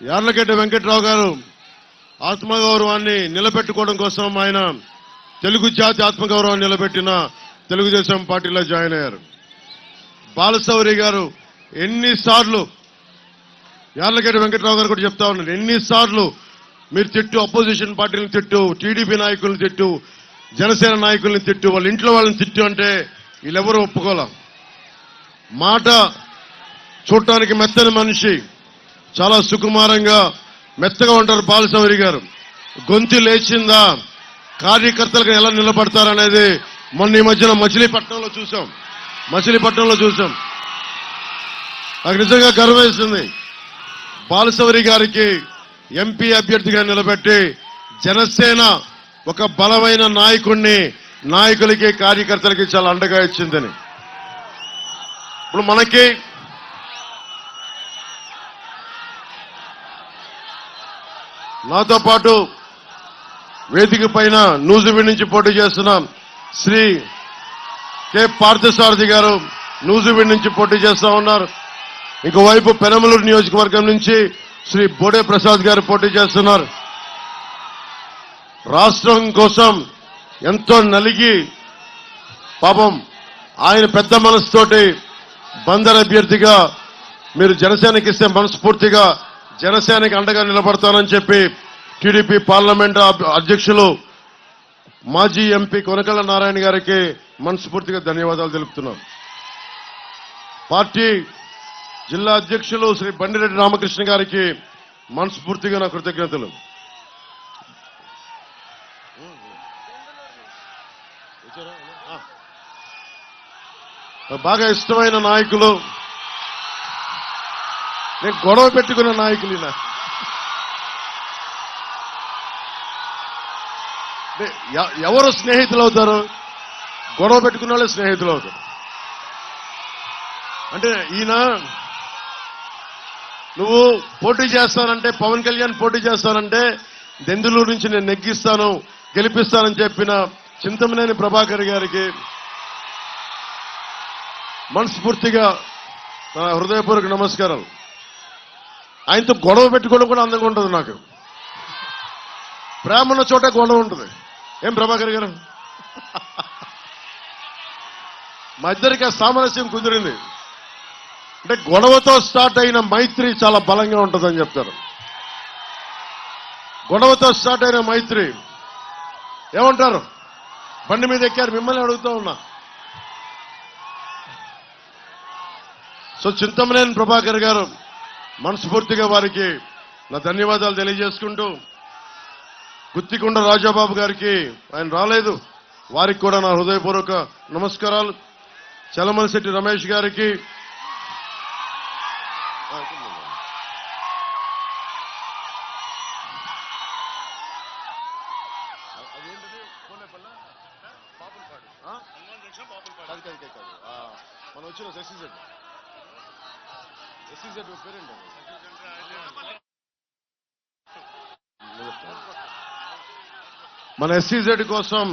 యార్లగడ్డ వెంకట్రావు గారు ఆత్మగౌరవాన్ని నిలబెట్టుకోవడం కోసం ఆయన తెలుగు జాతి ఆత్మగౌరవాన్ని నిలబెట్టిన తెలుగుదేశం పార్టీలో జాయిన్ అయ్యారు. బాలశౌరి గారు ఎన్నిసార్లు, యార్లగడ్డ వెంకట్రావు గారు కూడా చెప్తా ఉన్నారు, ఎన్నిసార్లు మీరు తిట్టు, అపోజిషన్ పార్టీలను తిట్టు, టీడీపీ నాయకులను తిట్టు, జనసేన నాయకుల్ని తిట్టు, వాళ్ళ ఇంట్లో వాళ్ళని తిట్టు అంటే వీళ్ళెవరూ ఒప్పుకోలే. మాట చూడటానికి మెత్తని మనిషి, చాలా సుకుమారంగా మెత్తగా ఉంటారు బాలశౌరి గారు. గొంతు లేచిందా కార్యకర్తలకు ఎలా నిలబడతారనేది మొన్న ఈ మధ్యన మచిలీపట్నంలో చూసాం. నాకు నిజంగా గర్వేస్తుంది. బాలశౌరి గారికి ఎంపీ అభ్యర్థిగా నిలబెట్టి జనసేన ఒక బలమైన నాయకులకి కార్యకర్తలకి చాలా అండగా ఇచ్చిందని. ఇప్పుడు మనకి నాతో పాటు వేదిక పైన నూజివీడు నుంచి పోటీ చేస్తున్న శ్రీ కె పార్థసారథి గారు నూజివీడు నుంచి పోటీ చేస్తా ఉన్నారు. ఇంకోవైపు పెనమలూరు నియోజకవర్గం నుంచి శ్రీ బోడే ప్రసాద్ గారు పోటీ చేస్తున్నారు. రాష్ట్రం కోసం ఎంతో నలిగి పాపం ఆయన పెద్ద మనసుతోటి బందర్ అభ్యర్థిగా మీరు జనసేనకి ఇస్తే మనస్ఫూర్తిగా జనసేనకి అండగా నిలబడతానని చెప్పి టీడీపీ పార్లమెంట్ అధ్యక్షులు మాజీ ఎంపీ కొనకళ్ళ నారాయణ గారికి మనస్ఫూర్తిగా ధన్యవాదాలు తెలుపుతున్నాం. పార్టీ జిల్లా అధ్యక్షులు శ్రీ బండిరెడ్డి రామకృష్ణ గారికి మనస్ఫూర్తిగా నా కృతజ్ఞతలు. బాగా ఇష్టమైన నాయకులు, నేను గొడవ పెట్టుకున్న నాయకులు. ఎవరు స్నేహితులు అవుతారు? గొడవ పెట్టుకున్న వాళ్ళే స్నేహితులు అవుతారు. అంటే ఈయన నువ్వు పోటీ చేస్తానంటే, పవన్ కళ్యాణ్ పోటీ చేస్తానంటే దెందులూరు నుంచి నేను నెగ్గిస్తాను, గెలిపిస్తానని చెప్పిన చింతమనేని ప్రభాకర్ గారికి మనస్ఫూర్తిగా నా హృదయపూర్వక నమస్కారాలు. ఆయనతో గొడవ పెట్టుకోవడం కూడా అందంగా ఉంటుంది. నాకు ప్రేమ ఉన్న చోట గొడవ ఉంటుంది. ఏం ప్రభాకర్ గారు, మా ఇద్దరికి సామరస్యం కుదిరింది. అంటే గొడవతో స్టార్ట్ అయిన మైత్రి చాలా బలంగా ఉంటుందని చెప్తారు. గొడవతో స్టార్ట్ అయిన మైత్రి ఏమంటారు? బండి మీద ఎక్కారు, మిమ్మల్ని అడుగుతూ ఉన్నా. సో చింతమనేని ప్రభాకర్ గారు మనస్ఫూర్తిగా వారికి నా ధన్యవాదాలు తెలియజేసుకుంటూ, గుత్తికొండ రాజాబాబు గారికి, ఆయన రాలేదు, వారికి కూడా నా హృదయపూర్వక నమస్కారాలు. చలమలశెట్టి రమేష్ గారికి, మనం వచ్చిన ఎస్సీజెడ్ పేరేంటి మన ఎస్సీజెడ్ కోసం